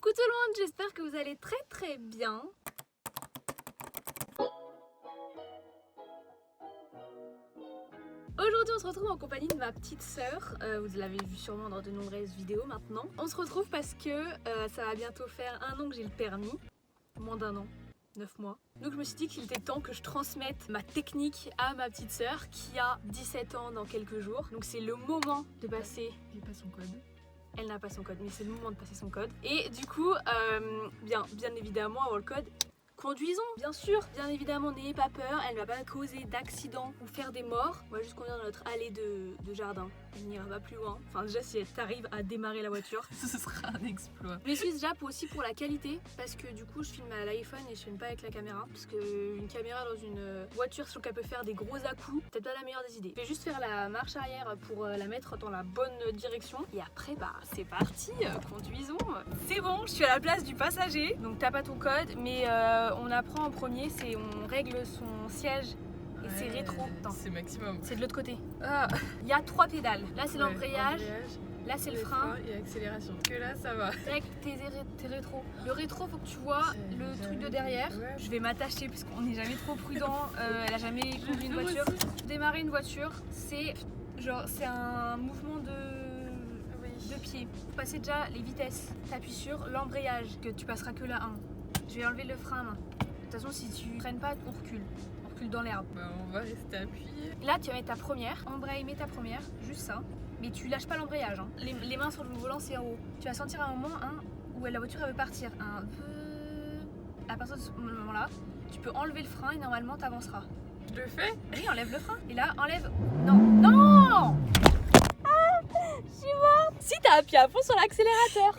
Coucou tout le monde, j'espère que vous allez très bien. Aujourd'hui on se retrouve en compagnie de ma petite sœur, vous l'avez vu sûrement dans de nombreuses vidéos maintenant. On se retrouve parce que ça va bientôt faire 1 an que j'ai le permis, moins d'1 an. 9 mois. Donc je me suis dit qu'il était temps que je transmette ma technique à ma petite sœur qui a 17 ans dans quelques jours. Donc c'est le moment de passer... J'ai pas son code. Elle n'a pas son code, mais c'est le moment de passer son code. Et du coup, bien évidemment, avant le code, conduisons, bien sûr. Bien évidemment, n'ayez pas peur, elle ne va pas causer d'accidents ou faire des morts. On va juste conduire dans notre allée de jardin. Elle n'ira pas plus loin. Enfin déjà, si elle t'arrive à démarrer la voiture, Ce sera un exploit. je l'utilise déjà aussi pour la qualité, parce que du coup je filme à l'iPhone et je filme pas avec la caméra, parce qu'une caméra dans une voiture, je trouve qu'elle peut faire des gros à-coups, peut-être pas la meilleure des idées. Je vais juste faire la marche arrière pour la mettre dans la bonne direction, et après bah c'est parti, conduisons. C'est bon, je suis à la place du passager, donc t'as pas ton code, mais on apprend en premier, c'est on règle son siège. Et c'est rétro. Attends. C'est maximum. C'est de l'autre côté. Ah, Il y a 3 pédales. Là c'est l'embrayage, là c'est le les frein. freins et accélération. Que là, ça va. Avec tes rétros. Le rétro, faut que tu vois le truc de derrière. Ouais. Je vais m'attacher parce qu'on n'est jamais trop prudent. Elle a jamais conduit une voiture. Démarrer une voiture, c'est genre c'est un mouvement de pied. Pour passer déjà les vitesses, t'appuies sur l'embrayage, que tu passeras que la 1. Je vais enlever le frein à main. De toute façon, si tu freines pas, on recule. On recule dans l'herbe. Bah, on va rester appuyé. Là, tu vas mettre ta première. Embraye, mets ta première. Juste ça. Mais tu lâches pas l'embrayage. Hein. Les mains sur le volant, c'est en haut. Tu vas sentir un moment où la voiture elle veut partir. À partir de ce moment-là, tu peux enlever le frein et normalement t'avanceras. Je le fais. Oui, enlève le frein. Et là, enlève. Non, non. Je suis morte. Si t'as appuyé à fond sur l'accélérateur.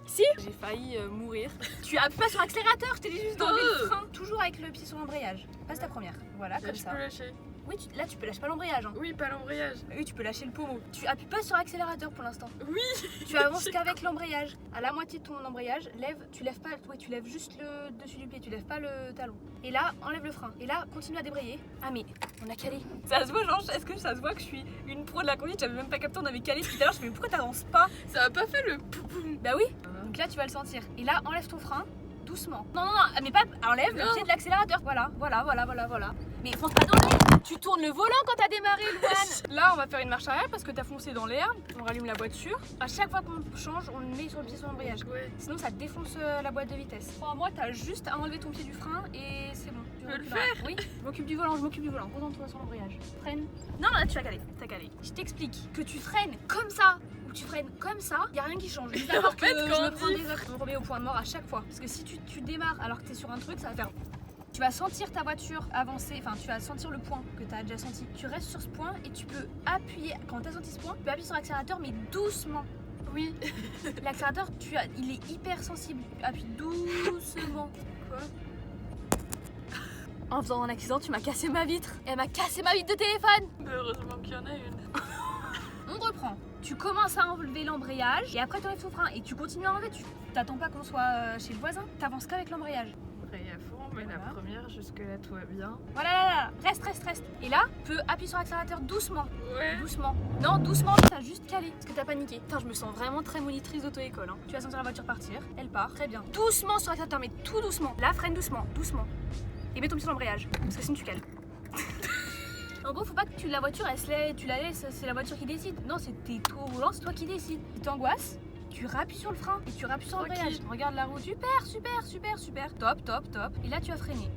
Si. J'ai failli mourir. Tu appuies pas sur l'accélérateur. Je t'ai dit juste d'enlever le frein. Toujours avec le pied sur l'embrayage. Passe ta première. Voilà, Là, comme je ça. peux lâcher. Oui, là tu peux lâcher pas l'embrayage. Hein. Oui, pas l'embrayage. Oui, tu peux lâcher le pommeau. Tu appuies pas sur l'accélérateur pour l'instant. Oui. Tu avances qu'avec l'embrayage. À la moitié de ton embrayage, tu lèves pas, oui, tu lèves juste le dessus du pied, tu lèves pas le talon. Et là, enlève le frein. Et là, continue à débrayer. Ah mais on a calé. Ça se voit, genre, est-ce que ça se voit que je suis une pro de la conduite? J'avais même pas capté, on avait calé tout à l'heure. Je me dis pourquoi t'avances pas? Ça a pas fait le poupoum. Bah oui. Donc là, tu vas le sentir. Et là, enlève ton frein. Doucement. Non, mais pas. Enlève le pied de l'accélérateur. Voilà. Mais fonce pas dans l'air. Tu tournes le volant quand t'as démarré, Louane. Là, on va faire une marche arrière parce que t'as foncé dans l'herbe. On rallume la voiture. À chaque fois qu'on change, on le met sur le pied sur l'embrayage. Ouais. Sinon, ça défonce la boîte de vitesse. Crois-moi, t'as juste à enlever ton pied du frein et c'est bon. Tu peux le reculeras. faire. Oui. Je m'occupe du volant. Concentre-toi sur l'embrayage. Freine. Non, là, tu as calé. T'as calé. Je t'explique que tu freines comme ça. Ou tu freines comme ça, y a rien qui change. En fait, je quand me on prends dit- des heures, je me remets au point mort à chaque fois. Parce que si tu démarres alors que t'es sur un truc, ça va faire. Tu vas sentir ta voiture avancer, enfin tu vas sentir le point que tu as déjà senti. Tu restes sur ce point et tu peux appuyer, quand tu as senti ce point, tu peux appuyer sur l'accélérateur mais doucement. Oui. L'accélérateur, il est hyper sensible. Appuie doucement. Quoi? En faisant un accident, tu m'as cassé ma vitre. Elle m'a cassé ma vitre de téléphone. Heureusement qu'il y en a une. On reprend. Tu commences à enlever l'embrayage et après tu enlèves ton frein et tu continues à enlever. Tu t'attends pas qu'on soit chez le voisin. T'avances qu'avec l'embrayage. Embraye à fond, mais la Voilà. première, jusque-là, tout va bien. Voilà, là. Reste. Et là, tu peux appuyer sur l'accélérateur doucement. Ouais. Doucement. Non, doucement, t'as juste calé. Parce que t'as paniqué. Putain, je me sens vraiment très monitrice d'auto-école. Hein. Tu vas sentir la voiture partir. Elle part. Très bien. Doucement sur l'accélérateur, mais tout doucement. Là, freine doucement. Et mets ton pied sur l'embrayage. Parce que sinon, tu cales. En gros, faut pas que la voiture, tu la laisses, c'est la voiture qui décide. Non, t'es toi au volant, c'est toi qui décides. Tu t'angoisses, tu rappuies sur le frein et tu rappuies sur l'embrayage. Regarde la route. Super. Top. Et là, tu vas freiner.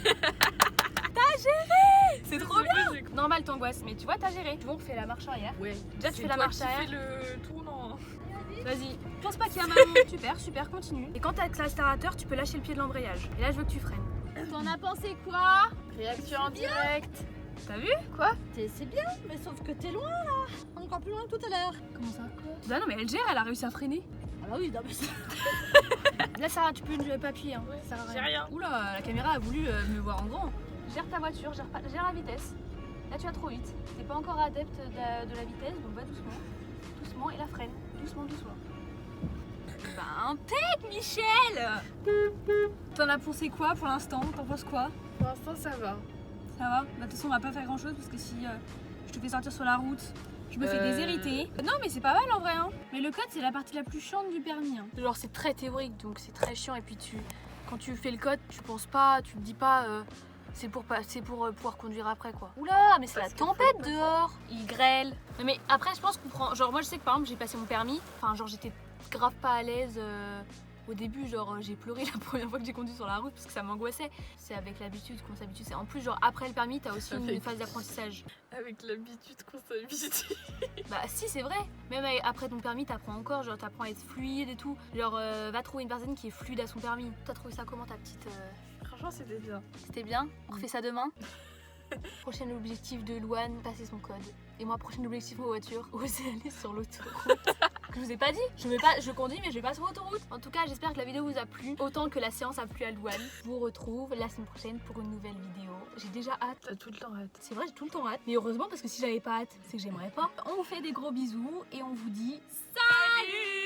T'as géré! C'est trop bien! Normal, t'angoisses, mais tu vois, t'as géré. Tu vois, on fait la marche arrière. Ouais. Déjà, tu C'est fais la toi marche qui arrière. fais le tournant. Vas-y, pense pas qu'il y a maman. Super, continue. Et quand t'as l'accélérateur, tu peux lâcher le pied de l'embrayage. Et là, je veux que tu freines. T'en as pensé quoi? Réaction en direct. T'as vu? Quoi? C'est bien, mais sauf que t'es loin là. Encore plus loin que tout à l'heure. Comment ça? Bah non, mais elle gère, elle a réussi à freiner. Ah bah oui, non mais ça. Là, Sarah, tu peux ne pas appuyer. Hein. Ouais, Ça sert à j'ai rien. Oula, la caméra a voulu me voir en grand. Gère ta voiture, gère la vitesse. Là, tu vas trop vite. T'es pas encore adepte de la vitesse, donc va doucement. Doucement et la freine. Doucement. Bah, impec, Michel! T'en as pensé quoi pour l'instant? T'en penses quoi? Pour l'instant, ça va. Ça va? Bah, de toute façon, on va pas faire grand chose parce que si je te fais sortir sur la route Je me fais déshériter. Non mais c'est pas mal en vrai hein. Mais le code c'est la partie la plus chiante du permis hein. Genre c'est très théorique donc c'est très chiant et puis quand tu fais le code tu penses pas, tu te dis pas c'est pour pouvoir conduire après quoi. Oula mais c'est la tempête dehors. Il grêle. Mais après je pense qu'on prend, genre moi je sais que par exemple j'ai passé mon permis, enfin genre j'étais grave pas à l'aise. Au début, genre, j'ai pleuré la première fois que j'ai conduit sur la route parce que ça m'angoissait. C'est avec l'habitude qu'on s'habitue. En plus, genre, après le permis, t'as aussi une phase d'apprentissage. Avec l'habitude qu'on s'habitue. Bah, si, c'est vrai. Même après ton permis, t'apprends encore. Genre, t'apprends à être fluide et tout. Genre, va trouver une personne qui est fluide à son permis. T'as trouvé ça comment, ta petite. Franchement, c'était bien. C'était bien. On refait ça demain. Prochain objectif de Louane, passer son code. Et moi, prochain objectif en voiture, oser aller sur l'autoroute. Je vous ai pas dit, je conduis mais je vais pas sur l'autoroute. En tout cas, j'espère que la vidéo vous a plu, autant que la séance a plu à Louane. Je vous retrouve la semaine prochaine pour une nouvelle vidéo. J'ai déjà hâte. T'as tout le temps hâte. C'est vrai, j'ai tout le temps hâte. Mais heureusement parce que si j'avais pas hâte, c'est que j'aimerais pas. On vous fait des gros bisous et on vous dit salut.